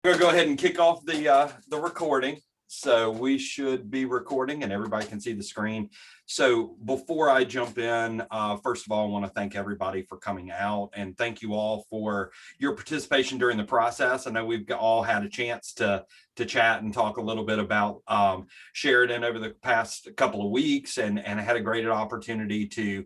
Gonna go ahead and kick off the recording. So we should be recording and everybody can see the screen. So before I jump in, first of all, I want to thank everybody for coming out and thank you all for your participation during the process. I know we've all had a chance to chat and talk a little bit about Chariton over the past couple of weeks, and I had a great opportunity to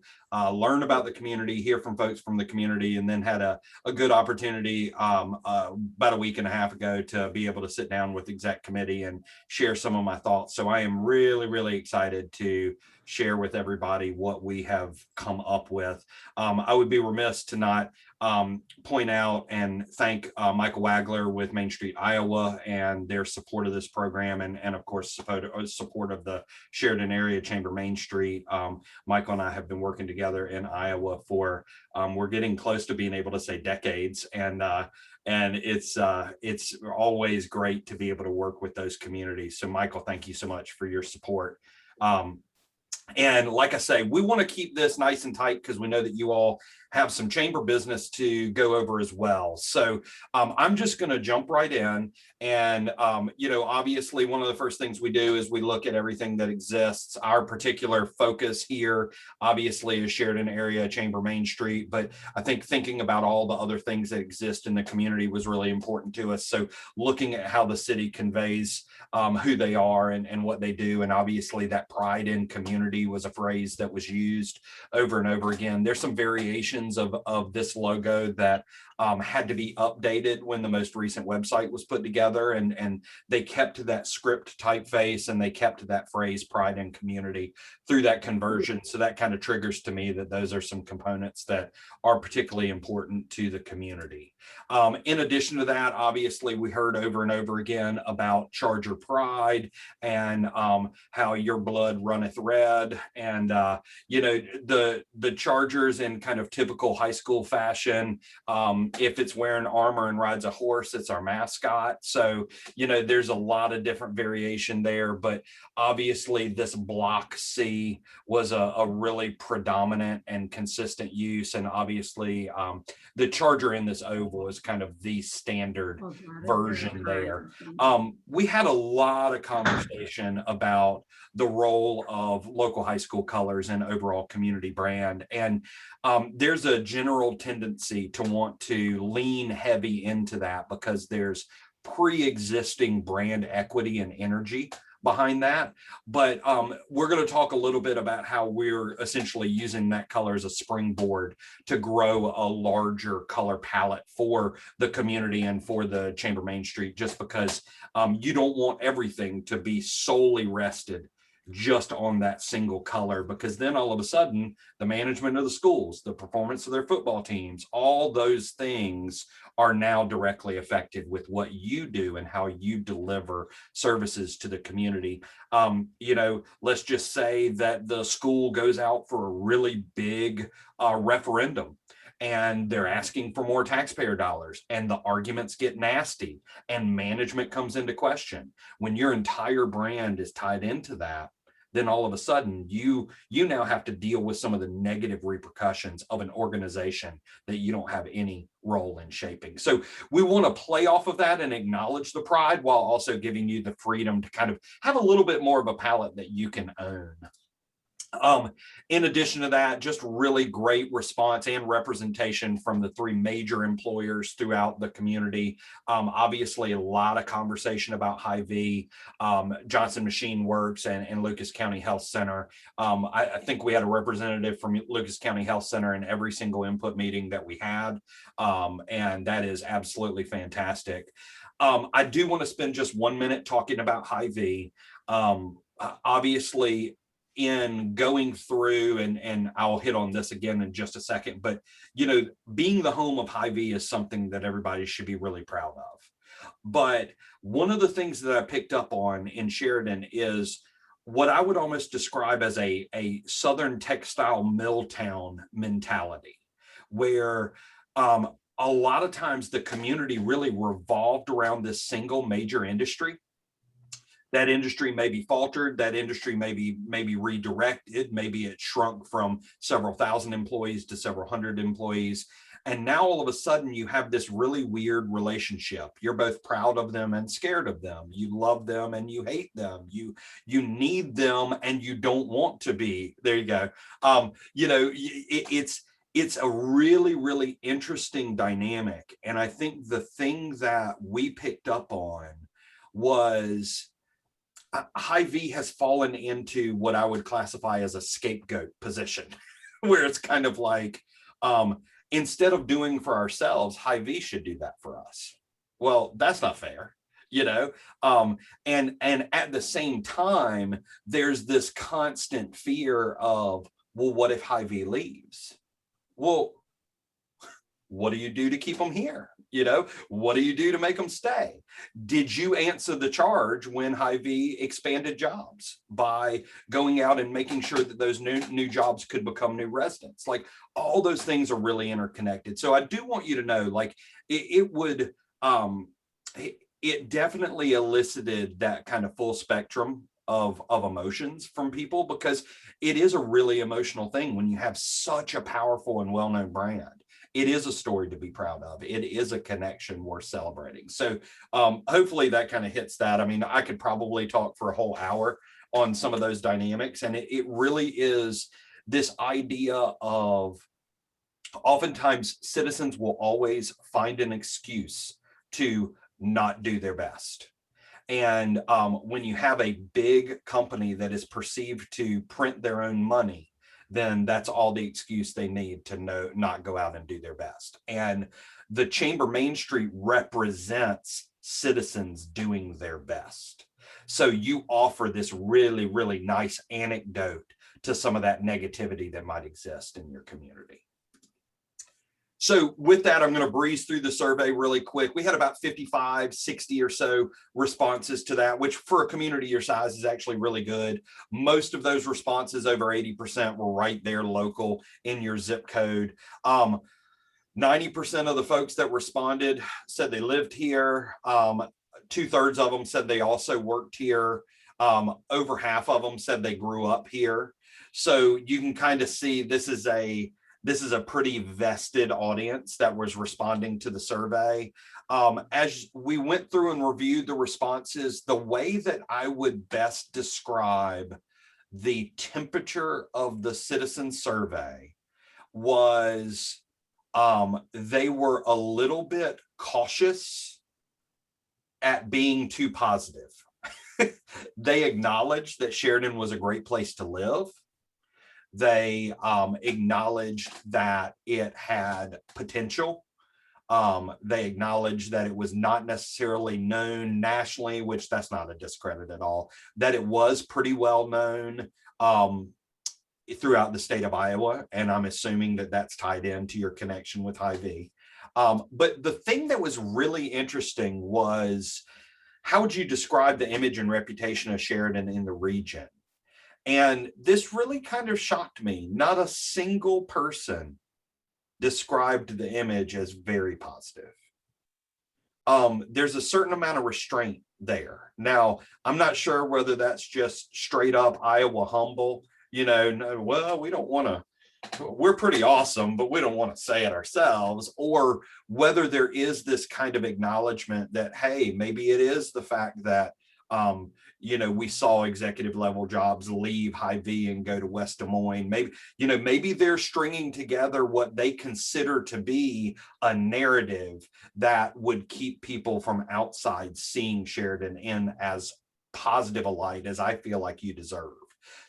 learn about the community, hear from folks from the community, and then had a good opportunity about a week and a half ago to be able to sit down with exec committee and share some of my thoughts. So I am really excited to share with everybody what we have come up with. I would be remiss to not point out and thank Michael Wagler with Main Street, Iowa, and their support of this program, and of course support of the Chariton Area Chamber Main Street. Michael and I have been working together in Iowa for we're getting close to being able to say decades, and it's always great to be able to work with those communities. So Michael, thank you so much for your support. And like I say, we want to keep this nice and tight because we know that you all have some chamber business to go over as well. So I'm just going to jump right in. And, obviously one of the first things we do is we look at everything that exists. Our particular focus here, obviously, is Chariton Area Chamber Main Street. But I think thinking about all the other things that exist in the community was really important to us. So looking at how the city conveys who they are and what they do. And obviously that pride in community was a phrase that was used over and over again. There's some variations of this logo that had to be updated when the most recent website was put together, and they kept that script typeface and they kept that phrase pride in community through that conversion. So that kind of triggers to me that those are some components that are particularly important to the community. In addition to that, obviously we heard over and over again about Charger pride and how your blood runneth red, and the Chargers in kind of typical high school fashion. If it's wearing armor and rides a horse, it's our mascot. So there's a lot of different variation there, but obviously this block C was a really predominant and consistent use, and obviously the Charger in this oval is kind of the standard version there. We had a lot of conversation about the role of local high school colors and overall community brand, and there's a general tendency to want to lean heavy into that because there's pre-existing brand equity and energy behind that. But we're going to talk a little bit about how we're essentially using that color as a springboard to grow a larger color palette for the community and for the Chamber Main Street, just because you don't want everything to be solely rested just on that single color, because then all of a sudden the management of the schools, the performance of their football teams, all those things are now directly affected with what you do and how you deliver services to the community. Let's just say that the school goes out for a really big referendum, and they're asking for more taxpayer dollars, and the arguments get nasty and management comes into question. When your entire brand is tied into that, then all of a sudden you now have to deal with some of the negative repercussions of an organization that you don't have any role in shaping. So we want to play off of that and acknowledge the pride while also giving you the freedom to kind of have a little bit more of a palette that you can own. In addition to that, just really great response and representation from the three major employers throughout the community. Obviously, a lot of conversation about Hy-Vee, Johnson Machine Works, and Lucas County Health Center. I think we had a representative from Lucas County Health Center in every single input meeting that we had, and that is absolutely fantastic. I do want to spend just 1 minute talking about Hy-Vee. Obviously, in going through, and I'll hit on this again in just a second, but being the home of Hy-Vee is something that everybody should be really proud of. But one of the things that I picked up on in Chariton is what I would almost describe as a Southern textile mill town mentality, where a lot of times the community really revolved around this single major industry. That industry may be faltered, that industry may be redirected, maybe it shrunk from several thousand employees to several hundred employees. And now all of a sudden you have this really weird relationship. You're both proud of them and scared of them. You love them and you hate them. You need them and you don't want to be. There you go. It's a really, really interesting dynamic. And I think the thing that we picked up on was Hy-Vee has fallen into what I would classify as a scapegoat position, where it's kind of like, instead of doing for ourselves, Hy-Vee should do that for us. Well, that's not fair, and at the same time, there's this constant fear of, well, what if Hy-Vee leaves? Well, what do you do to keep them here? What do you do to make them stay? Did you answer the charge when Hy-Vee expanded jobs by going out and making sure that those new jobs could become new residents? Like, all those things are really interconnected. So I do want you to know, like, it definitely elicited that kind of full spectrum of emotions from people, because it is a really emotional thing when you have such a powerful and well-known brand. It is a story to be proud of. It is a connection worth celebrating. So hopefully that kind of hits that. I mean, I could probably talk for a whole hour on some of those dynamics. And it really is this idea of, oftentimes citizens will always find an excuse to not do their best. And when you have a big company that is perceived to print their own money, then that's all the excuse they need to not go out and do their best. And the Chamber Main Street represents citizens doing their best. So you offer this really, really nice anecdote to some of that negativity that might exist in your community. So with that, I'm going to breeze through the survey really quick. We had about 55, 60 or so responses to that, which for a community your size is actually really good. Most of those responses, over 80%, were right there local in your zip code. 90% of the folks that responded said they lived here. 2/3 of them said they also worked here. Over half of them said they grew up here. So you can kind of see this is a pretty vested audience that was responding to the survey. As we went through and reviewed the responses, the way that I would best describe the temperature of the citizen survey was they were a little bit cautious at being too positive. They acknowledged that Chariton was a great place to live. They acknowledged that it had potential. They acknowledged that it was not necessarily known nationally, which that's not a discredit at all, that it was pretty well known throughout the state of Iowa. And I'm assuming that that's tied into your connection with Hy-Vee. But the thing that was really interesting was, how would you describe the image and reputation of Chariton in the region? And this really kind of shocked me. Not a single person described the image as very positive. There's a certain amount of restraint there. Now, I'm not sure whether that's just straight up Iowa humble, well, we don't want to, we're pretty awesome, but we don't want to say it ourselves, or whether there is this kind of acknowledgement that, hey, maybe it is the fact that we saw executive level jobs leave Hy-Vee and go to West Des Moines. Maybe they're stringing together what they consider to be a narrative that would keep people from outside seeing Chariton in as positive a light as I feel like you deserve.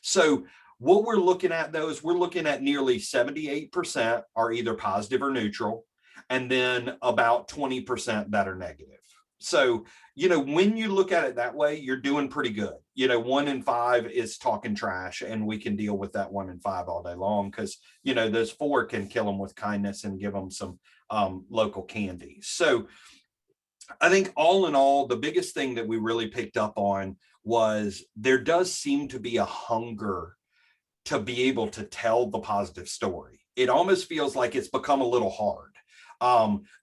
So what we're looking at, though, is we're looking at nearly 78% are either positive or neutral, and then about 20% that are negative. So, when you look at it that way, you're doing pretty good. 1 in 5 is talking trash, and we can deal with that 1 in 5 all day long, because, those 4 can kill them with kindness and give them some local candy. So I think all in all, the biggest thing that we really picked up on was there does seem to be a hunger to be able to tell the positive story. It almost feels like it's become a little hard.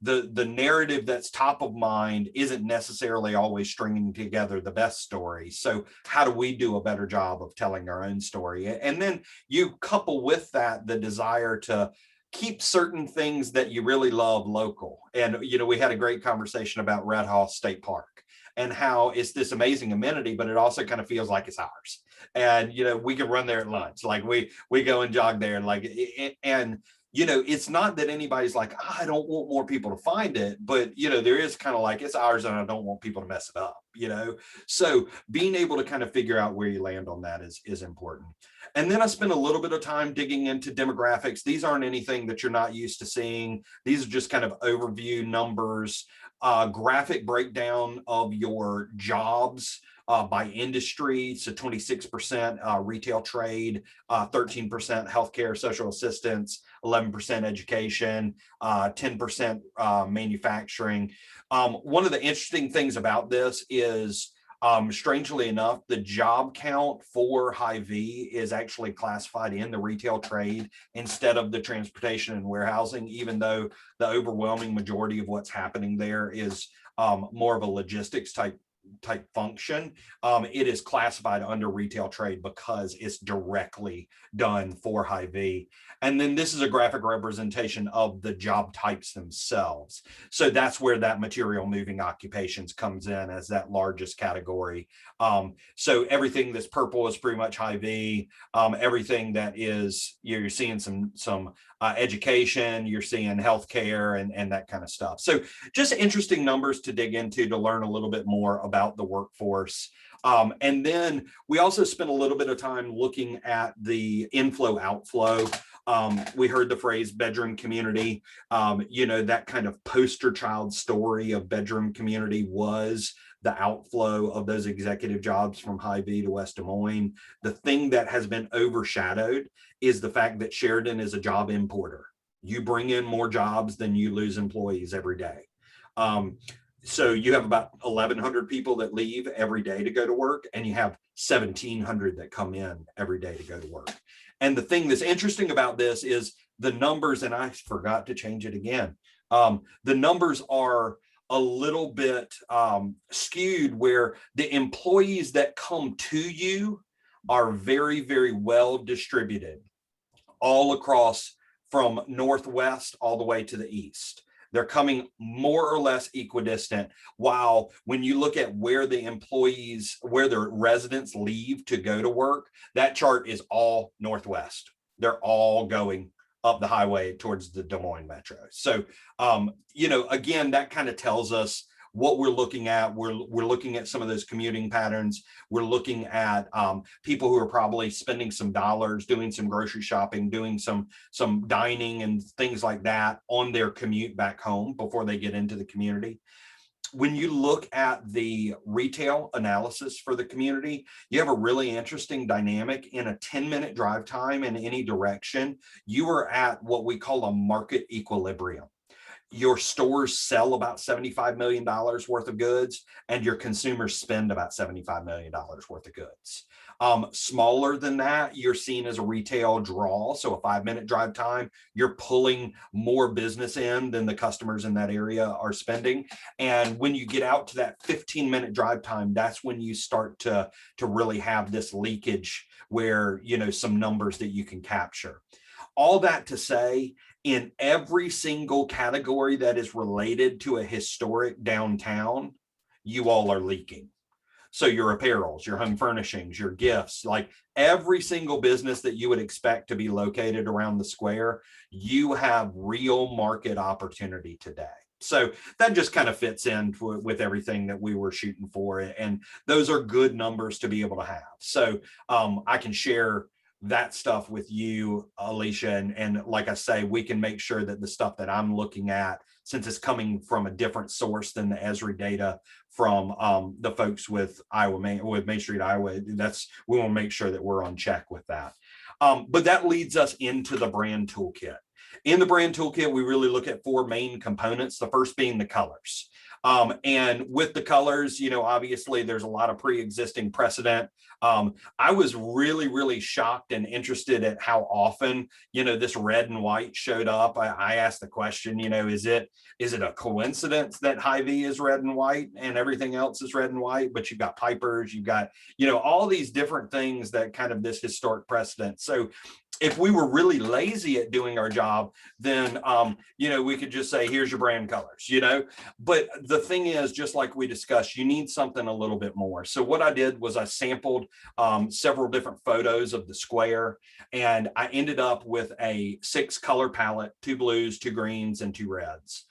The narrative that's top of mind isn't necessarily always stringing together the best story. So how do we do a better job of telling our own story? And then you couple with that the desire to keep certain things that you really love local. And, we had a great conversation about Red House State Park and how it's this amazing amenity, but it also kind of feels like it's ours. And, we can run there at lunch. Like we go and jog there, and it's not that anybody's like, I don't want more people to find it, but, there is kind of like, it's ours and I don't want people to mess it up, So being able to kind of figure out where you land on that is important. And then I spent a little bit of time digging into demographics. These aren't anything that you're not used to seeing. These are just kind of overview numbers, graphic breakdown of your jobs by industry. So 26% retail trade, 13% healthcare, social assistance, 11% education, 10% manufacturing. One of the interesting things about this is, strangely enough, the job count for Hy-Vee is actually classified in the retail trade instead of the transportation and warehousing, even though the overwhelming majority of what's happening there is more of a logistics type function. It is classified under retail trade because it's directly done for Hy-Vee. And then this is a graphic representation of the job types themselves. So that's where that material moving occupations comes in as that largest category. So everything that's purple is pretty much Hy-Vee. Everything that is, you're seeing some education, you're seeing healthcare and that kind of stuff. So just interesting numbers to dig into to learn a little bit more about the workforce. And then we also spent a little bit of time looking at the inflow outflow. We heard the phrase bedroom community. That kind of poster child story of bedroom community was the outflow of those executive jobs from Hy-Vee to West Des Moines. The thing that has been overshadowed is the fact that Chariton is a job importer. You bring in more jobs than you lose employees every day. So you have about 1,100 people that leave every day to go to work, and you have 1,700 that come in every day to go to work. And the thing that's interesting about this is the numbers, and I forgot to change it again. The numbers are a little bit skewed, where the employees that come to you are very, very well distributed all across from Northwest all the way to the East. They're coming more or less equidistant, while when you look at where the employees, where their residents leave to go to work, that chart is all Northwest. They're all going up the highway towards the Des Moines metro. So, again, that kind of tells us what we're looking at. We're looking at some of those commuting patterns. We're looking at people who are probably spending some dollars, doing some grocery shopping, doing some dining and things like that on their commute back home before they get into the community. When you look at the retail analysis for the community, you have a really interesting dynamic. In a 10-minute drive time in any direction, you are at what we call a market equilibrium. Your stores sell about $75 million worth of goods, and your consumers spend about $75 million worth of goods. Smaller than that, you're seen as a retail draw. So a 5-minute drive time, you're pulling more business in than the customers in that area are spending. And when you get out to that 15-minute drive time, that's when you start to really have this leakage where, some numbers that you can capture. All that to say, in every single category that is related to a historic downtown, you all are leaking. So your apparels, your home furnishings, your gifts, like every single business that you would expect to be located around the square, you have real market opportunity today. So that just kind of fits in with everything that we were shooting for. And those are good numbers to be able to have. So I can share that stuff with you, Alicia. And like I say, we can make sure that the stuff that I'm looking at, since it's coming from a different source than the Esri data from the folks with Main Street Iowa, we want to make sure that we're on check with that. But that leads us into the brand toolkit. In the brand toolkit, we really look at 4 main components, the first being the colors. And with the colors, obviously there's a lot of pre-existing precedent. I was really, really shocked and interested at how often, this red and white showed up. I asked the question, is it a coincidence that Hy-Vee is red and white and everything else is red and white, but you've got Pipers, you've got, all these different things that kind of this historic precedent. So If we were really lazy at doing our job, then, we could just say, here's your brand colors, but the thing is, just like we discussed, you need something a little bit more. So what I did was I sampled several different photos of the square, and I ended up with a 6-color palette, 2 blues, 2 greens, and 2 reds.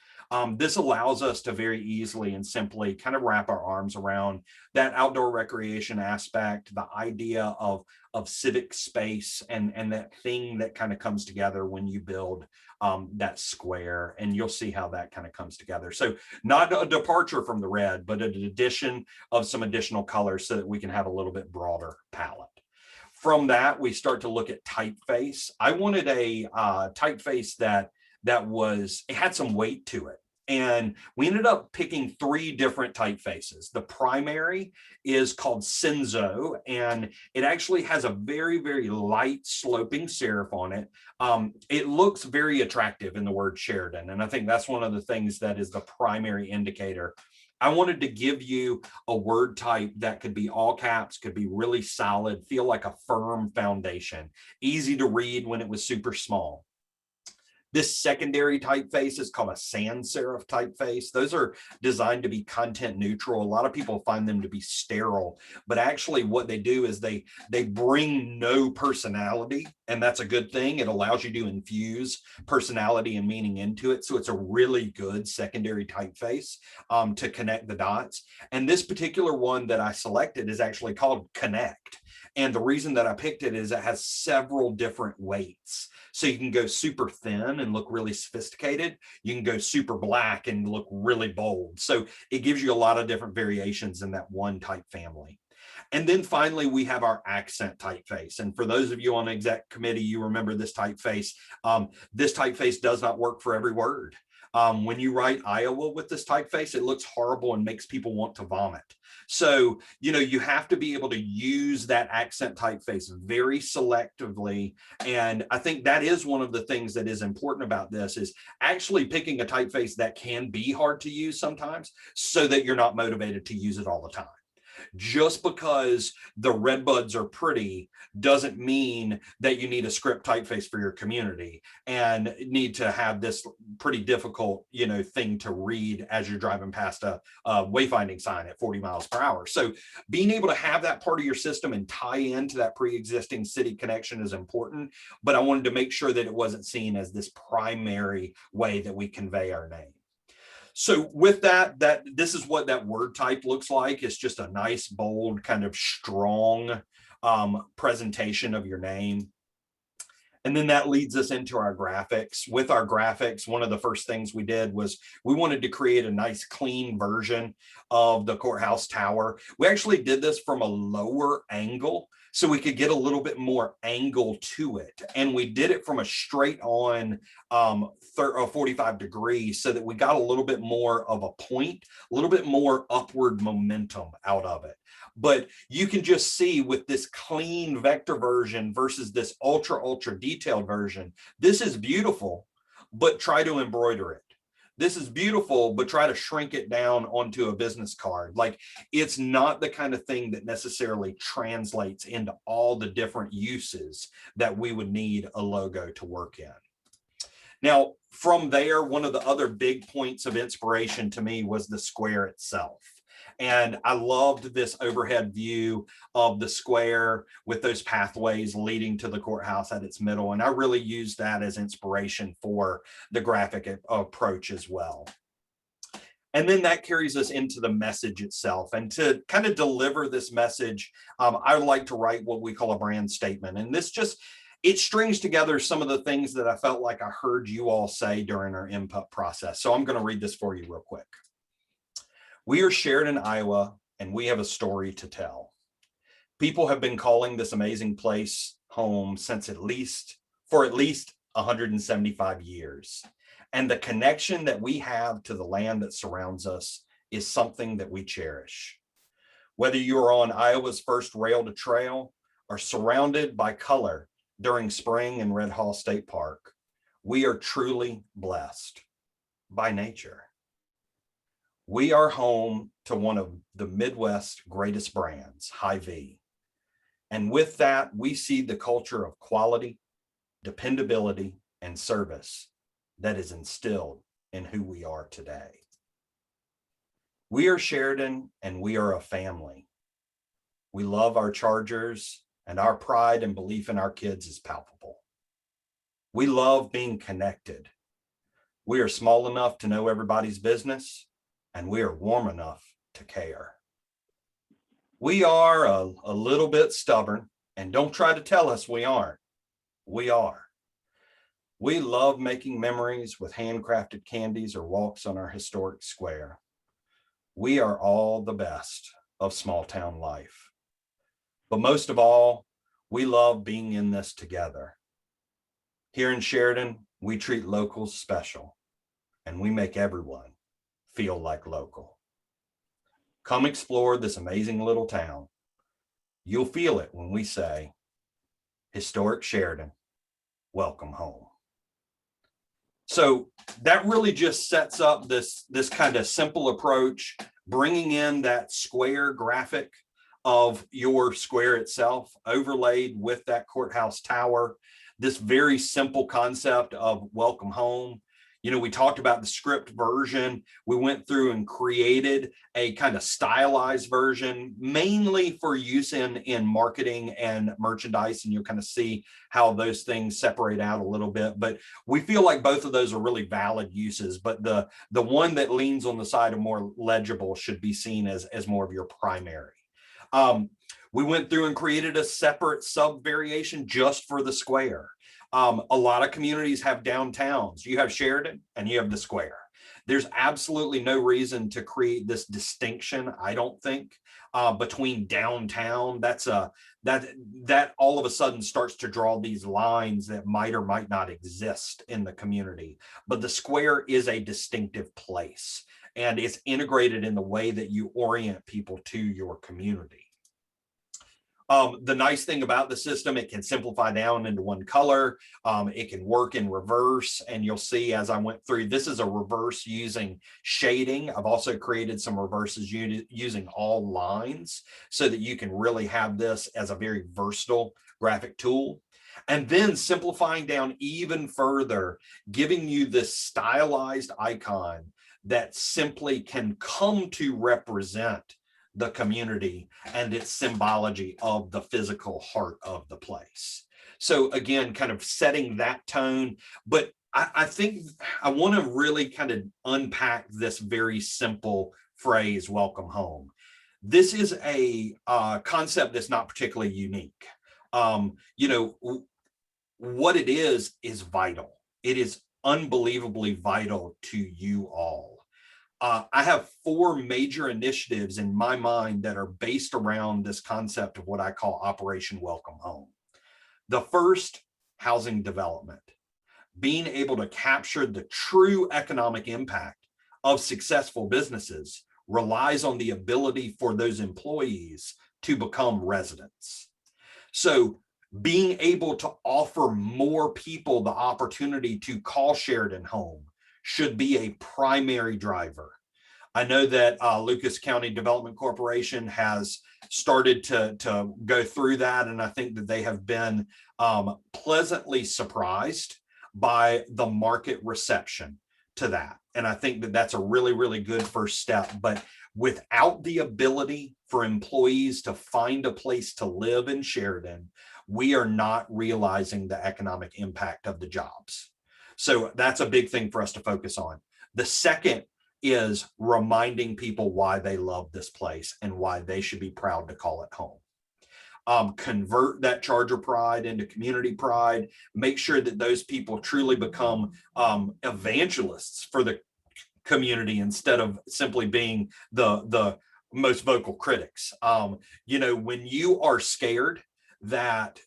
This allows us to very easily and simply kind of wrap our arms around that outdoor recreation aspect, the idea of civic space, and that thing that kind of comes together when you build that square, and you'll see how that kind of comes together. So not a departure from the red, but an addition of some additional colors so that we can have a little bit broader palette. From that, we start to look at typeface. I wanted a typeface that it had some weight to it. And we ended up picking 3 different typefaces. The primary is called Senzo, and it actually has a very, very light sloping serif on it. It looks very attractive in the word Chariton, and I think that's one of the things that is the primary indicator. I wanted to give you a word type that could be all caps, could be really solid, feel like a firm foundation, easy to read when it was super small. This secondary typeface is called a sans serif typeface. Those are designed to be content neutral. A lot of people find them to be sterile, but actually what they do is they bring no personality, and that's a good thing. It allows you to infuse personality and meaning into it. So it's a really good secondary typeface to connect the dots. And this particular one that I selected is actually called Connect. And the reason that I picked it is it has several different weights. So you can go super thin and look really sophisticated. You can go super black and look really bold. So it gives you a lot of different variations in that one type family. And then finally, we have our accent typeface. And for those of you on the exec committee, you remember this typeface. This typeface does not work for every word. When you write Iowa with this typeface, it looks horrible and makes people want to vomit. So, you have to be able to use that accent typeface very selectively. And I think that is one of the things that is important about this, is actually picking a typeface that can be hard to use sometimes so that you're not motivated to use it all the time. Just because the red buds are pretty doesn't mean that you need a script typeface for your community and need to have this pretty difficult, thing to read as you're driving past a wayfinding sign at 40 miles per hour. So being able to have that part of your system and tie into that pre-existing city connection is important, but I wanted to make sure that it wasn't seen as this primary way that we convey our name. So with that this is what that word type looks like. It's just a nice, bold, kind of strong presentation of your name. And then that leads us into our graphics. With our graphics, one of the first things we did was we wanted to create a nice, clean version of the courthouse tower. We actually did this from a lower angle so we could get a little bit more angle to it. And we did it from a straight on 45 degrees so that we got a little bit more of a point, a little bit more upward momentum out of it. But you can just see with this clean vector version versus this ultra detailed version, this is beautiful, but try to embroider it. This is beautiful, but try to shrink it down onto a business card. Like, it's not the kind of thing that necessarily translates into all the different uses that we would need a logo to work in. Now, from there, one of the other big points of inspiration to me was the square itself. And I loved this overhead view of the square with those pathways leading to the courthouse at its middle. And I really used that as inspiration for the graphic approach as well. And then that carries us into the message itself. And to kind of deliver this message, I like to write what we call a brand statement. And this it strings together some of the things that I felt like I heard you all say during our input process. So I'm going to read this for you real quick. We are Chariton, Iowa, and we have a story to tell. People have been calling this amazing place home for at least 175 years. And the connection that we have to the land that surrounds us is something that we cherish. Whether you are on Iowa's first rail to trail or surrounded by color during spring in Red Hall State Park, we are truly blessed by nature. We are home to one of the Midwest's greatest brands, Hy-Vee. And with that, we see the culture of quality, dependability, and service that is instilled in who we are today. We are Chariton, and we are a family. We love our Chargers, and our pride and belief in our kids is palpable. We love being connected. We are small enough to know everybody's business, and we are warm enough to care. We are a little bit stubborn, and don't try to tell us we aren't. We are. We love making memories with handcrafted candies or walks on our historic square. We are all the best of small town life. But most of all, we love being in this together. Here in Chariton, we treat locals special, and we make everyone feel like local. Come explore this amazing little town. You'll feel it when we say, historic Chariton, welcome home. So that really just sets up this kind of simple approach, bringing in that square graphic of your square itself, overlaid with that courthouse tower, this very simple concept of welcome home. You know, we talked about the script version. We went through and created a kind of stylized version, mainly for use in marketing and merchandise. And you'll kind of see how those things separate out a little bit. But we feel like both of those are really valid uses. But the one that leans on the side of more legible should be seen as more of your primary. We went through and created a separate sub variation just for the square. A lot of communities have downtowns. You have Chariton and you have the square. There's absolutely no reason to create this distinction, I don't think, between downtown. That all of a sudden starts to draw these lines that might or might not exist in the community. But the square is a distinctive place, and it's integrated in the way that you orient people to your community. The nice thing about the system, it can simplify down into one color. It can work in reverse, and you'll see as I went through, this is a reverse using shading. I've also created some reverses using all lines so that you can really have this as a very versatile graphic tool. And then simplifying down even further, giving you this stylized icon that simply can come to represent the community and its symbology of the physical heart of the place. So again, kind of setting that tone, but I think I want to really kind of unpack this very simple phrase, welcome home. This is a concept that's not particularly unique. You know, what it is vital. It is unbelievably vital to you all. I have 4 major initiatives in my mind that are based around this concept of what I call Operation Welcome Home. The first, housing development. Being able to capture the true economic impact of successful businesses relies on the ability for those employees to become residents. So being able to offer more people the opportunity to call Chariton home should be a primary driver. I know that Lucas County Development Corporation has started to go through that, and I think that they have been pleasantly surprised by the market reception to that. And I think that that's a really, really good first step. But without the ability for employees to find a place to live in Chariton, we are not realizing the economic impact of the jobs. So that's a big thing for us to focus on. The second is reminding people why they love this place and why they should be proud to call it home. Convert that Charger pride into community pride. Make sure that those people truly become evangelists for the community instead of simply being the most vocal critics. You know, when you are scared that,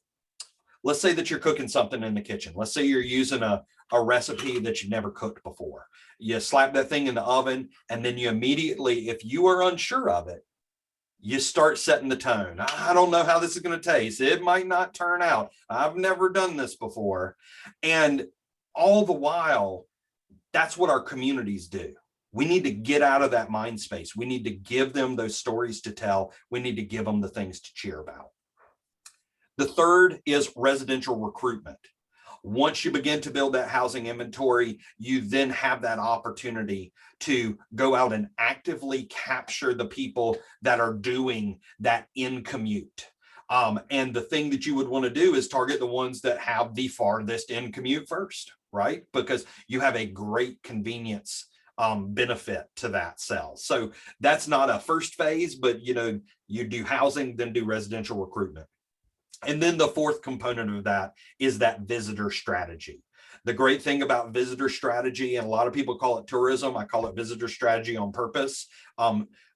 let's say that you're cooking something in the kitchen. Let's say you're using a recipe that you've never cooked before. You slap that thing in the oven, and then you immediately, if you are unsure of it, you start setting the tone. I don't know how this is going to taste. It might not turn out. I've never done this before. And all the while, that's what our communities do. We need to get out of that mind space. We need to give them those stories to tell. We need to give them the things to cheer about. The third is residential recruitment. Once you begin to build that housing inventory, you then have that opportunity to go out and actively capture the people that are doing that in commute. And the thing that you would want to do is target the ones that have the farthest in commute first, right? Because you have a great convenience benefit to that sell. So that's not a first phase, but you do housing, then do residential recruitment. And then the fourth component of that is that visitor strategy. The great thing about visitor strategy, and a lot of people call it tourism, I call it visitor strategy on purpose.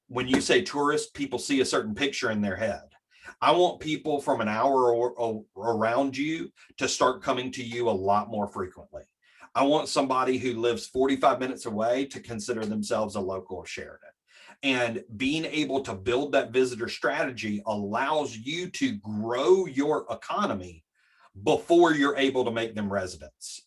When you say tourist, people see a certain picture in their head. I want people from an hour or around you to start coming to you a lot more frequently. I want somebody who lives 45 minutes away to consider themselves a local of Chariton. And being able to build that visitor strategy allows you to grow your economy before you're able to make them residents.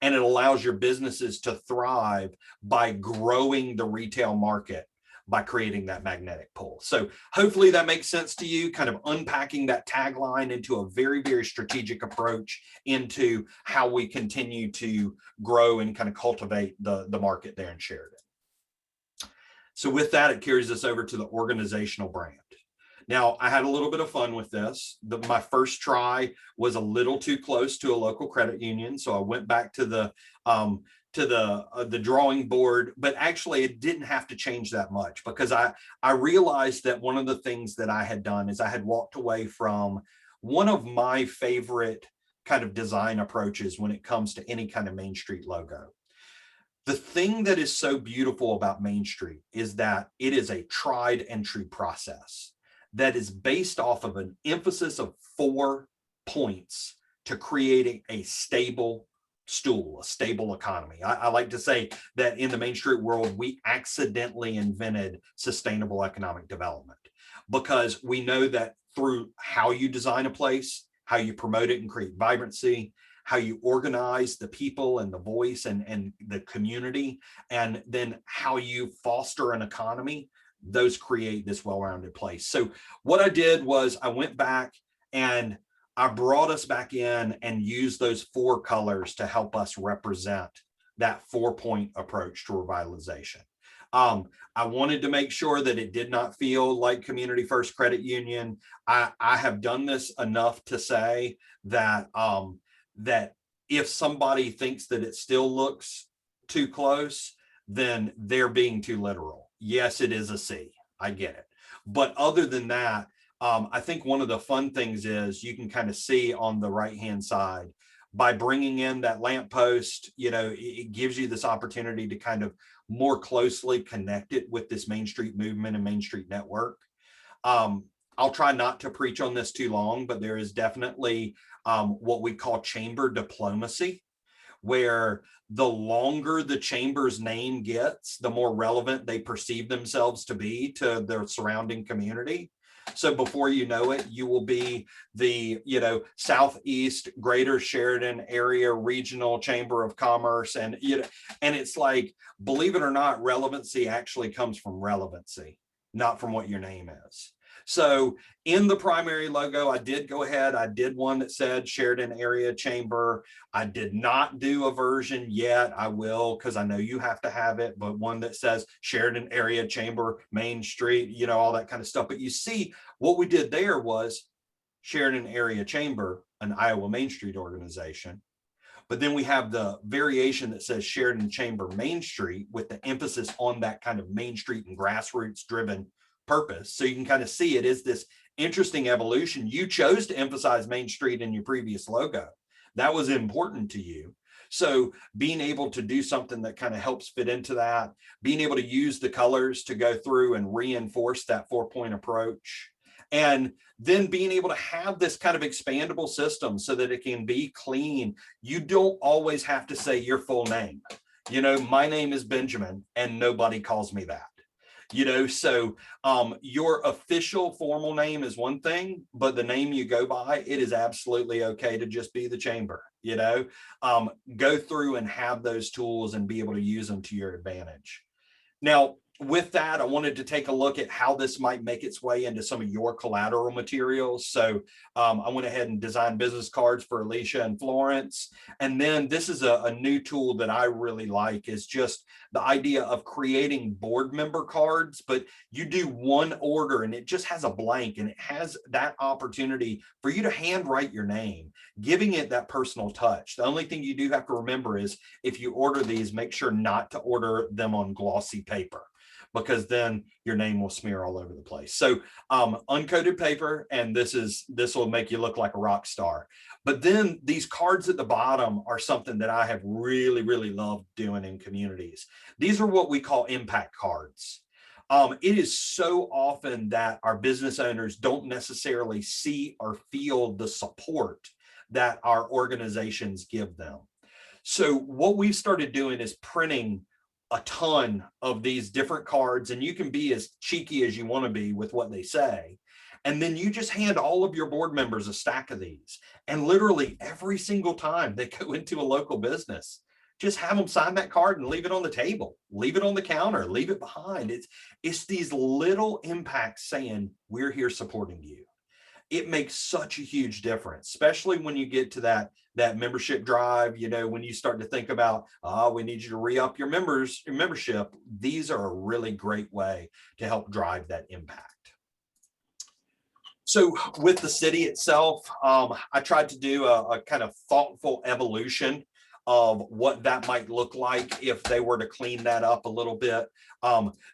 And it allows your businesses to thrive by growing the retail market, by creating that magnetic pull. So hopefully that makes sense to you, kind of unpacking that tagline into a very, very strategic approach into how we continue to grow and kind of cultivate the market there in Chariton. So with that, it carries us over to the organizational brand. Now, I had a little bit of fun with this. My first try was a little too close to a local credit union, so I went back to the drawing board. But actually, it didn't have to change that much, because I realized that one of the things that I had done is I had walked away from one of my favorite kind of design approaches when it comes to any kind of Main Street logo. The thing that is so beautiful about Main Street is that it is a tried and true process that is based off of an emphasis of 4 points to creating a stable stool, a stable economy. I like to say that in the Main Street world, we accidentally invented sustainable economic development, because we know that through how you design a place, how you promote it and create vibrancy, how you organize the people and the voice and the community, and then how you foster an economy, those create this well-rounded place. So what I did was I went back and I brought us back in and used those 4 colors to help us represent that 4-point approach to revitalization. I wanted to make sure that it did not feel like Community First Credit Union. I have done this enough to say that that if somebody thinks that it still looks too close, then they're being too literal. Yes, it is a C. I get it. But other than that, I think one of the fun things is you can kind of see on the right-hand side, by bringing in that lamppost, it gives you this opportunity to kind of more closely connect it with this Main Street movement and Main Street network. I'll try not to preach on this too long, but there is definitely what we call chamber diplomacy, where the longer the chamber's name gets, the more relevant they perceive themselves to be to their surrounding community. So before you know it, you will be the, Southeast Greater Sheridan Area Regional Chamber of Commerce. And, and it's like, believe it or not, relevancy actually comes from relevancy, not from what your name is. So in the primary logo, I did go ahead. I did one that said Sheridan Area Chamber. I did not do a version yet. I will, because I know you have to have it, but one that says Sheridan Area Chamber, Main Street, all that kind of stuff. But you see, what we did there was Sheridan Area Chamber, an Iowa Main Street organization. But then we have the variation that says Sheridan Chamber Main Street, with the emphasis on that kind of Main Street and grassroots driven purpose. So you can kind of see it is this interesting evolution. You chose to emphasize Main Street in your previous logo. That was important to you. So being able to do something that kind of helps fit into that, being able to use the colors to go through and reinforce that 4-point approach, and then being able to have this kind of expandable system so that it can be clean. You don't always have to say your full name. My name is Benjamin and nobody calls me that. So your official formal name is one thing, but the name you go by, it is absolutely okay to just be the chamber. Go through and have those tools and be able to use them to your advantage. Now, with that, I wanted to take a look at how this might make its way into some of your collateral materials. So I went ahead and designed business cards for Alicia and Florence. And then this is a new tool that I really like, is just the idea of creating board member cards, but you do one order and it just has a blank, and it has that opportunity for you to handwrite your name, giving it that personal touch. The only thing you do have to remember is, if you order these, make sure not to order them on glossy paper, because then your name will smear all over the place. So uncoated paper, and this will make you look like a rock star. But then these cards at the bottom are something that I have really, really loved doing in communities. These are what we call impact cards. It is so often that our business owners don't necessarily see or feel the support that our organizations give them. So what we've started doing is printing a ton of these different cards, and you can be as cheeky as you want to be with what they say. And then you just hand all of your board members a stack of these. And literally every single time they go into a local business, just have them sign that card and leave it on the table, leave it on the counter, leave it behind. It's these little impacts saying, we're here supporting you. It makes such a huge difference, especially when you get to that membership drive. When you start to think about, we need you to re-up your membership, these are a really great way to help drive that impact. So with the city itself, I tried to do a kind of thoughtful evolution of what that might look like if they were to clean that up a little bit.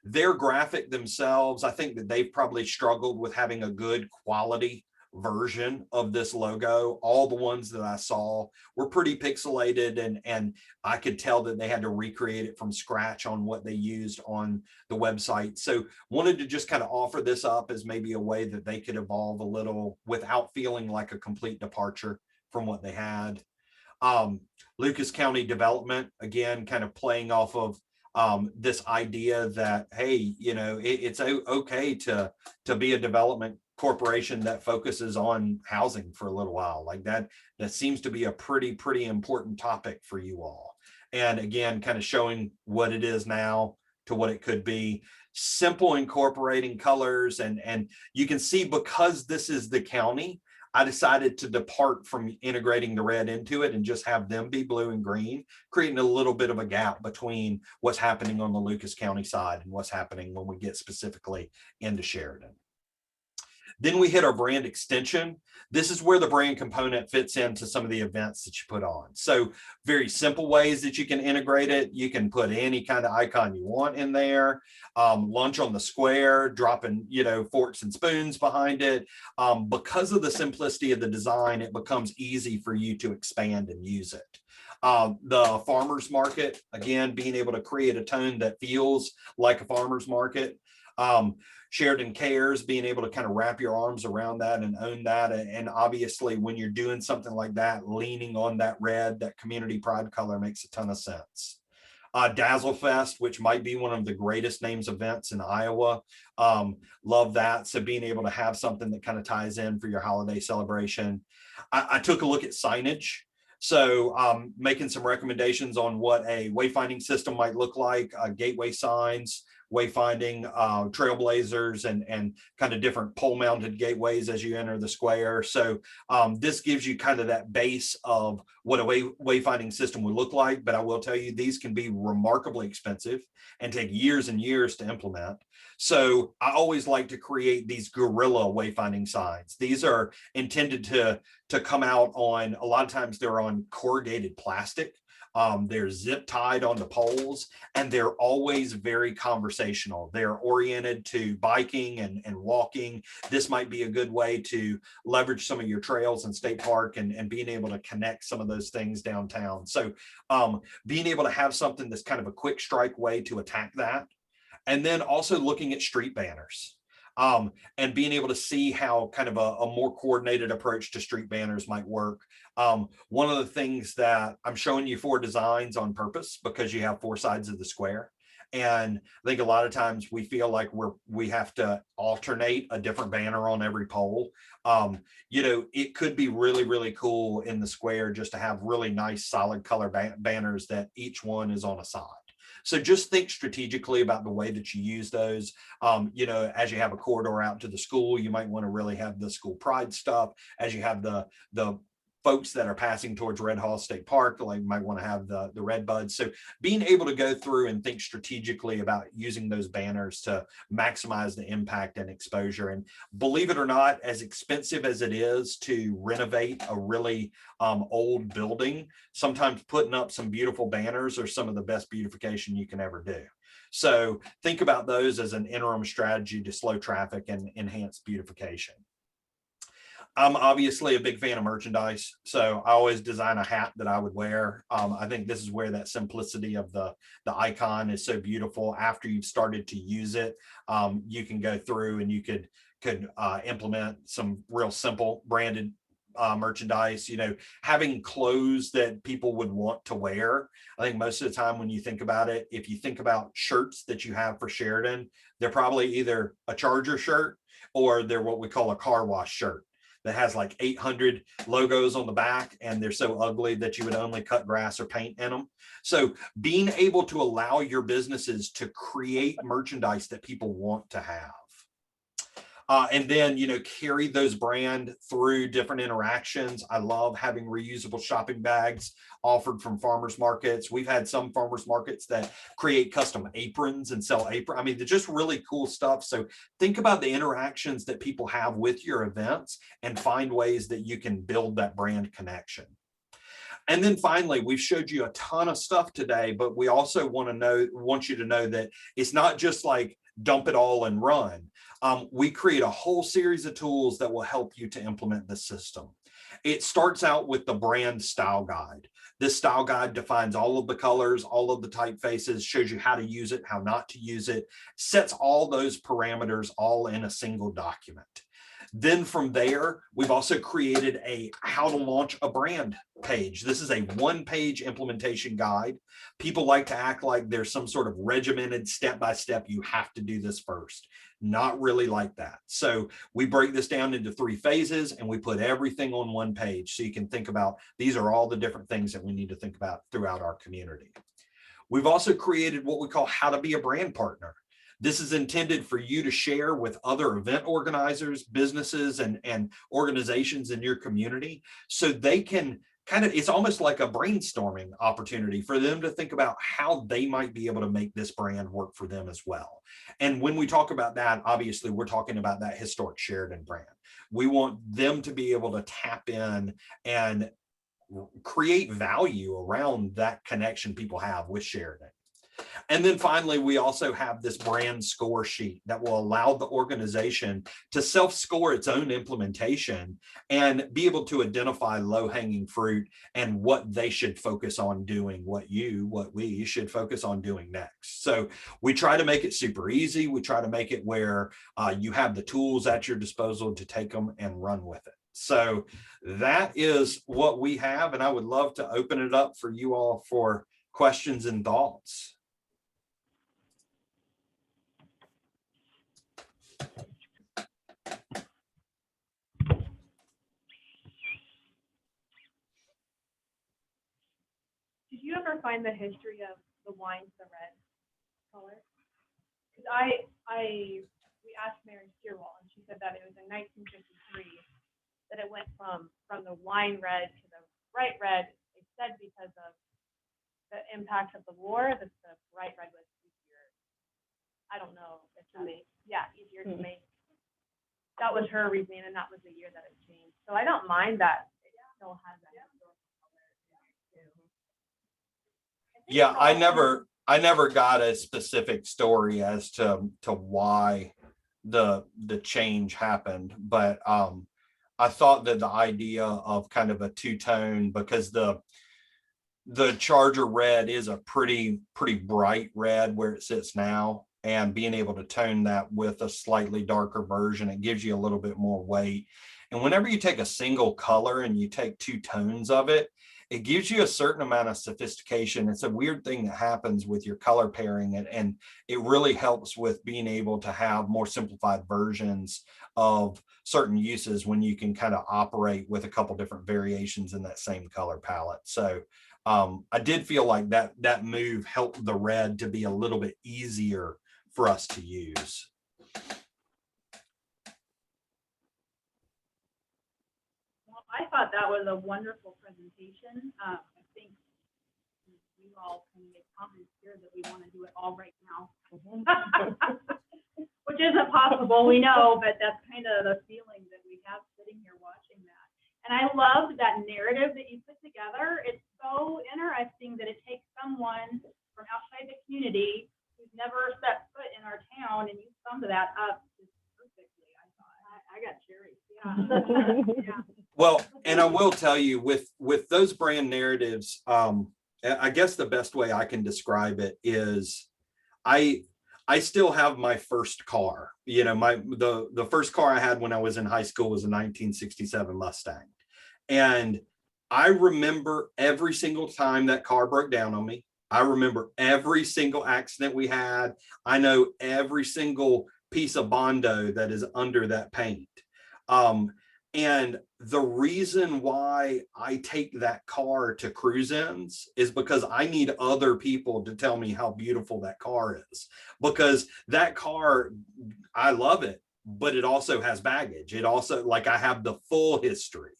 Their graphic themselves, I think that they've probably struggled with having a good quality version of this logo. All the ones that I saw were pretty pixelated, and I could tell that they had to recreate it from scratch on what they used on the website. So wanted to just kind of offer this up as maybe a way that they could evolve a little without feeling like a complete departure from what they had. Lucas County Development, again, kind of playing off of this idea that, hey, it's okay to be a development corporation that focuses on housing for a little while. Like that seems to be a pretty important topic for you all. And again, kind of showing what it is now to what it could be. Simple incorporating colors, and you can see, because this is the county, I decided to depart from integrating the red into it and just have them be blue and green, creating a little bit of a gap between what's happening on the Lucas County side and what's happening when we get specifically into Chariton. Then we hit our brand extension. This is where the brand component fits into some of the events that you put on. So very simple ways that you can integrate it. You can put any kind of icon you want in there. Lunch on the square, dropping, forks and spoons behind it. Because of the simplicity of the design, it becomes easy for you to expand and use it. The farmer's market, again, being able to create a tone that feels like a farmer's market. Chariton Cares, being able to kind of wrap your arms around that and own that. And obviously, when you're doing something like that, leaning on that red, that community pride color, makes a ton of sense. Dazzle Fest, which might be one of the greatest names events in Iowa. Love that. So being able to have something that kind of ties in for your holiday celebration. I took a look at signage. So making some recommendations on what a wayfinding system might look like, gateway signs, wayfinding, trailblazers, and kind of different pole mounted gateways as you enter the square. So this gives you kind of that base of what a wayfinding system would look like. But I will tell you, these can be remarkably expensive and take years and years to implement. So I always like to create these guerrilla wayfinding signs. These are intended to come out on, a lot of times they're on corrugated plastic. They're zip tied onto poles, and they're always very conversational. They're oriented to biking and walking. This might be a good way to leverage some of your trails in State Park and being able to connect some of those things downtown. So being able to have something that's kind of a quick strike way to attack that. And then also looking at street banners. And being able to see how kind of a more coordinated approach to street banners might work. One of the things that I'm showing you 4 designs on purpose, because you have 4 sides of the square. And I think a lot of times we feel like we have to alternate a different banner on every pole. It could be really cool in the square just to have really nice solid color banners that each one is on a side. So just think strategically about the way that you use those. You know, as you have a corridor out to the school, you might want to really have the school pride stuff. As you have the folks that are passing towards Red Hall State Park, like might want to have the red buds. So being able to go through and think strategically about using those banners to maximize the impact and exposure. And believe it or not, as expensive as it is to renovate a really old building, sometimes putting up some beautiful banners are some of the best beautification you can ever do. So think about those as an interim strategy to slow traffic and enhance beautification. I'm obviously a big fan of merchandise, so I always design a hat that I would wear. I think this is where that simplicity of the icon is so beautiful. After you've started to use it, you can go through and you could implement some real simple branded merchandise. You know, having clothes that people would want to wear. I think most of the time when you think about it, if you think about shirts that you have for Chariton, they're probably either a Charger shirt or they're what we call a car wash shirt that has like 800 logos on the back, and they're so ugly that you would only cut grass or paint in them. So being able to allow your businesses to create merchandise that people want to have. And then, you know, carry those brand through different interactions. I love having reusable shopping bags offered from farmers markets. We've had some farmers markets that create custom aprons and sell apron. I mean, they're just really cool stuff. So think about the interactions that people have with your events and find ways that you can build that brand connection. And then finally, we've showed you a ton of stuff today, but we also want you to know that it's not just like dump it all and run. We create a whole series of tools that will help you to implement the system. It starts out with the brand style guide. This style guide defines all of the colors, all of the typefaces, shows you how to use it, how not to use it, sets all those parameters all in a single document. Then from there, we've also created a how to launch a brand page. This is a one-page implementation guide. People like to act like there's some sort of regimented step-by-step, you have to do this first. Not really like that. So we break this down into 3 phases and we put everything on one page. So you can think about, these are all the different things that we need to think about throughout our community. We've also created what we call how to be a brand partner. This is intended for you to share with other event organizers, businesses, and organizations in your community, so they can kind of, it's almost like a brainstorming opportunity for them to think about how they might be able to make this brand work for them as well. And when we talk about that, obviously we're talking about that historic Chariton brand. We want them to be able to tap in and create value around that connection people have with Chariton. And then finally, we also have this brand score sheet that will allow the organization to self-score its own implementation and be able to identify low-hanging fruit and what they should focus on doing, what we should focus on doing next. So we try to make it super easy. We try to make it where you have the tools at your disposal to take them and run with it. So that is what we have, and I would love to open it up for you all for questions and thoughts. Did you ever find the history of the wine the red color? Because we asked Mary Steerwall, and she said that it was in 1953 that it went from the wine red to the bright red. They said because of the impact of the war, that the bright red was easier. I don't know if to make. Yeah, easier to make. That was her reasoning, and that was the year that it changed. So I don't mind that it still has that. Yeah, I never got a specific story as to why the change happened, but I thought that the idea of kind of a two-tone, because the Charger red is a pretty bright red where it sits now, and being able to tone that with a slightly darker version, it gives you a little bit more weight. And whenever you take a single color and you take 2 tones of it, it gives you a certain amount of sophistication. It's a weird thing that happens with your color pairing, and it really helps with being able to have more simplified versions of certain uses when you can kind of operate with a couple different variations in that same color palette. So I did feel like that move helped the red to be a little bit easier for us to use. Well, I thought that was a wonderful presentation. I think you all can make comments here that we want to do it all right now. Which isn't possible, we know, but that's kind of the feeling that we have sitting here watching that. And I loved that narrative that you put together. It's so interesting that it takes someone from outside the community who's never set foot in our town, and you summed that up just perfectly, I thought. I got cherries, yeah. Yeah. Well, and I will tell you with those brand narratives, I guess the best way I can describe it is I still have my first car. You know, the first car I had when I was in high school was a 1967 Mustang. And I remember every single time that car broke down on me. I remember every single accident we had. I know every single piece of Bondo that is under that paint. And the reason why I take that car to cruise-ins is because I need other people to tell me how beautiful that car is. Because that car, I love it, but it also has baggage. It also, like, I have the full history.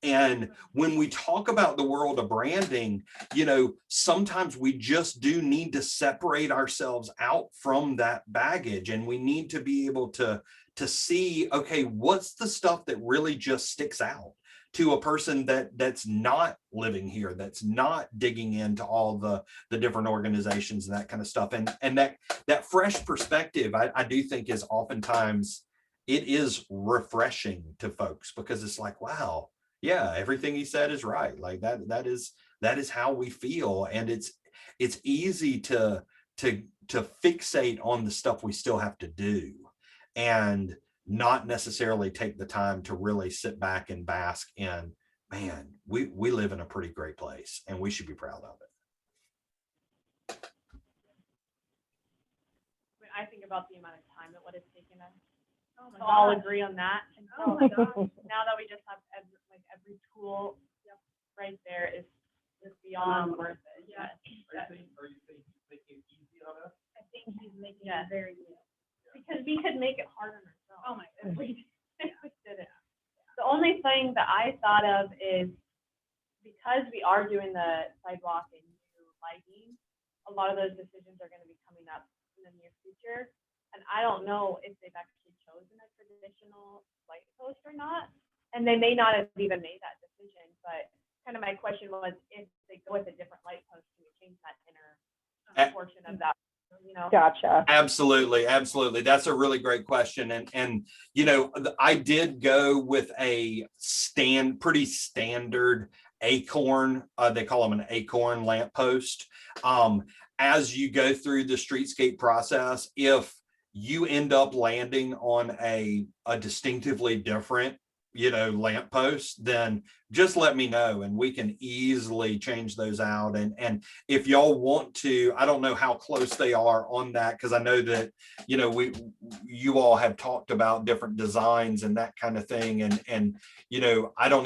And when we talk about the world of branding, you know, sometimes we just do need to separate ourselves out from that baggage, and we need to be able to see, okay, what's the stuff that really just sticks out to a person that's not living here, that's not digging into all the different organizations and that kind of stuff. And that fresh perspective, I do think is oftentimes, it is refreshing to folks, because it's like, wow, yeah, everything he said is right. Like that is how we feel. And it's easy to fixate on the stuff we still have to do, and not necessarily take the time to really sit back and bask in, man, we live in a pretty great place and we should be proud of it. When I think about the amount of time that would have taken us to Oh all my agree on that. And Oh so my gosh. now that we just have every tool right there is beyond worth it. Yeah. Are you saying he's making it easy on us? I think he's making Yes. it very real. Because we could make it hard on ourselves. Oh my if we did it. The only thing that I thought of is, because we are doing the sidewalk and new lighting, a lot of those decisions are going to be coming up in the near future. And I don't know if they've actually chosen a traditional light post or not. And they may not have even made that decision. But kind of my question was, if they go with a different light post, can we change that inner portion of that? You know? Gotcha. Absolutely. That's a really great question. And you know, I did go with a pretty standard acorn. They call them an acorn lamppost. As you go through the streetscape process, if you end up landing on a distinctively different, you know, lamppost, then just let me know and we can easily change those out. And if y'all want to, I don't know how close they are on that, because I know that, you know, you all have talked about different designs and that kind of thing. And you know, I don't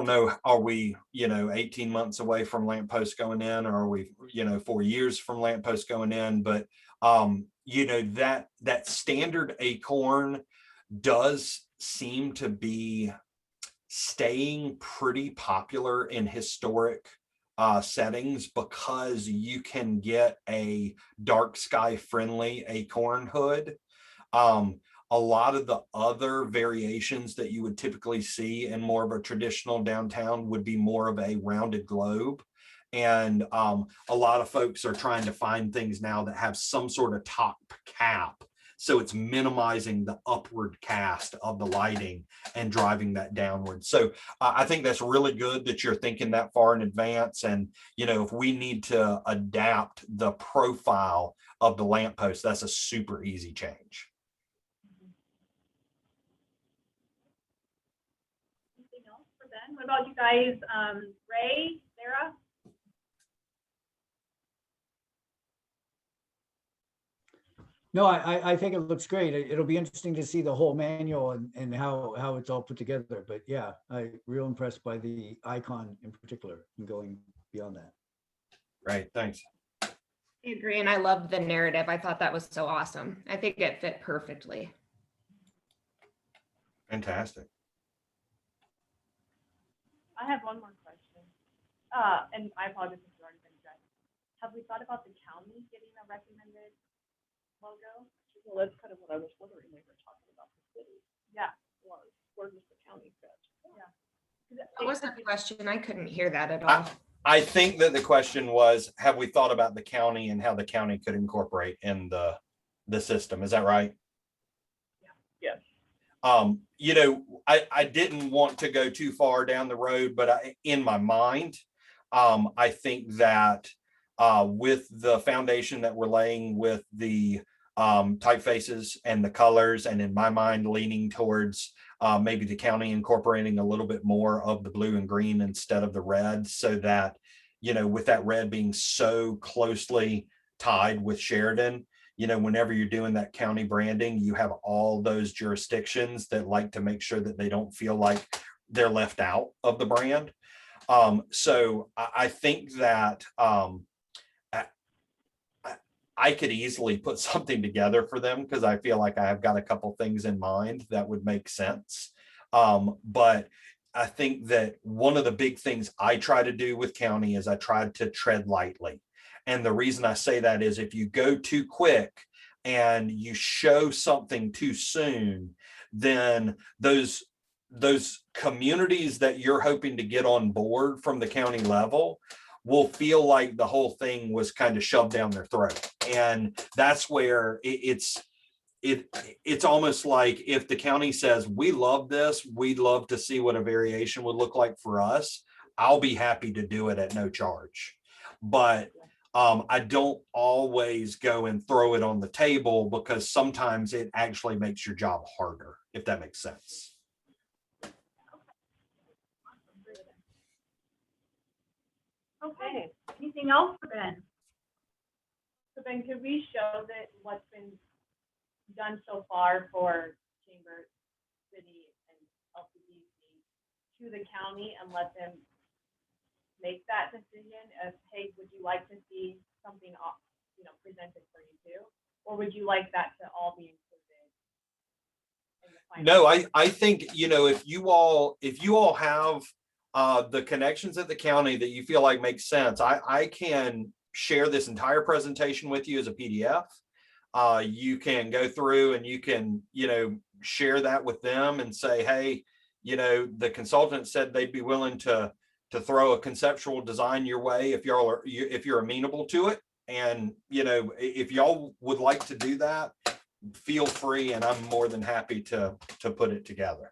know, are we, you know, 18 months away from lampposts going in, or are we, you know, 4 years from lampposts going in? But you know, that standard acorn does seem to be staying pretty popular in historic settings, because you can get a dark sky friendly acorn hood. A lot of the other variations that you would typically see in more of a traditional downtown would be more of a rounded globe. And a lot of folks are trying to find things now that have some sort of top cap, so it's minimizing the upward cast of the lighting and driving that downward. So I think that's really good that you're thinking that far in advance. And, you know, if we need to adapt the profile of the lamppost, that's a super easy change. Anything else for Ben? What about you guys? Ray, Sarah? No, I think it looks great. It'll be interesting to see the whole manual and how it's all put together. But yeah, I'm real impressed by the icon in particular and going beyond that. Right, thanks. I agree, and I loved the narrative. I thought that was so awesome. I think it fit perfectly. Fantastic. I have one more question. And I apologize if it's already been addressed. Have we thought about the county getting a recommended logo? Well, that's kind of what I was wondering when we were talking about the city. Yeah. Was, where does the county fit? What was the question? I couldn't hear that at all. I think that the question was, have we thought about the county and how the county could incorporate in the system? Is that right? Yes. You know, I didn't want to go too far down the road, but in my mind, I think that with the foundation that we're laying with the typefaces and the colors, and in my mind leaning towards maybe the county incorporating a little bit more of the blue and green instead of the red, so that, you know, with that red being so closely tied with Sheridan, you know, whenever you're doing that county branding, you have all those jurisdictions that like to make sure that they don't feel like they're left out of the brand. So I think that I could easily put something together for them, because I feel like I have got a couple things in mind that would make sense. But I think that one of the big things I try to do with county is I try to tread lightly. And the reason I say that is if you go too quick and you show something too soon, then those communities that you're hoping to get on board from the county level will feel like the whole thing was kind of shoved down their throat. And that's where it's almost like if the county says, we love this, we'd love to see what a variation would look like for us, I'll be happy to do it at no charge. But I don't always go and throw it on the table, because sometimes it actually makes your job harder, if that makes sense. Okay, anything else for Ben? So then could we show that what's been done so far for Chamber, City, and LCDC to the county and let them make that decision of, hey, would you like to see something, you know, presented for you too? Or would you like that to all be included in the final? No, I think, you know, if you all have the connections at the county that you feel like makes sense, I can share this entire presentation with you as a PDF. You can go through and you can, you know, share that with them and say, hey, you know, the consultant said they'd be willing to throw a conceptual design your way if y'all are, if you're amenable to it. And, you know, if y'all would like to do that, feel free, and I'm more than happy to put it together.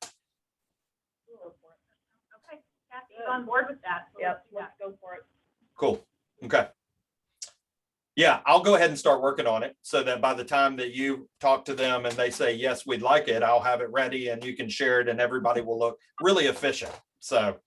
Okay, Kathy's on board with that. So Yep, let's let's go for it. Cool. Okay. Yeah, I'll go ahead and start working on it, so that by the time that you talk to them and they say, yes, we'd like it, I'll have it ready and you can share it and everybody will look really efficient. So.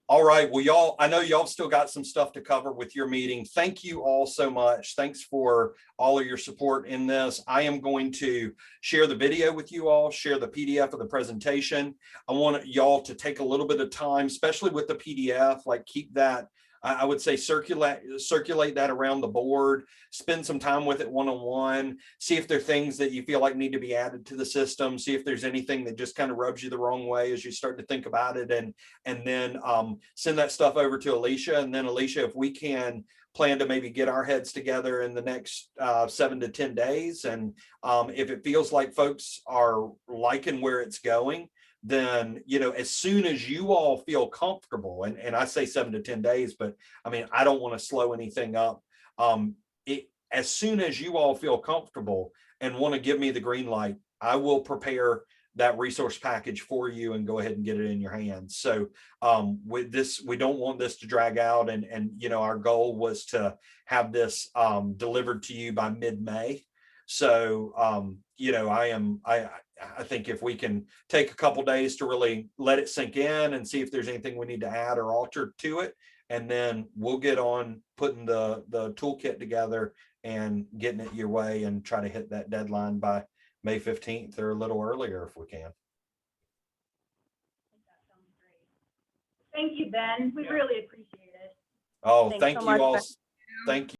All right, well, y'all, I know y'all still got some stuff to cover with your meeting. Thank you all so much. Thanks for all of your support in this. I am going to share the video with you all, share the PDF of the presentation. I want y'all to take a little bit of time, especially with the PDF, like keep that, I would say circulate that around the board, spend some time with it one-on-one, see if there are things that you feel like need to be added to the system, see if there's anything that just kind of rubs you the wrong way as you start to think about it, and then send that stuff over to Alicia. And then Alicia, if we can plan to maybe get our heads together in the next 7 to 10 days. And if it feels like folks are liking where it's going, then, you know, as soon as you all feel comfortable, and I say 7 to 10 days, but I mean, I don't want to slow anything up. As soon as you all feel comfortable and want to give me the green light, I will prepare that resource package for you and go ahead and get it in your hands. So with this, we don't want this to drag out, and you know, our goal was to have this delivered to you by mid-May. So you know, I think if we can take a couple days to really let it sink in and see if there's anything we need to add or alter to it, and then we'll get on putting the toolkit together and getting it your way and try to hit that deadline by May 15th or a little earlier if we can. I think that sounds great. Thank you, Ben. We really appreciate it. Oh, Thanks thank so you much, all. Ben. Thank you.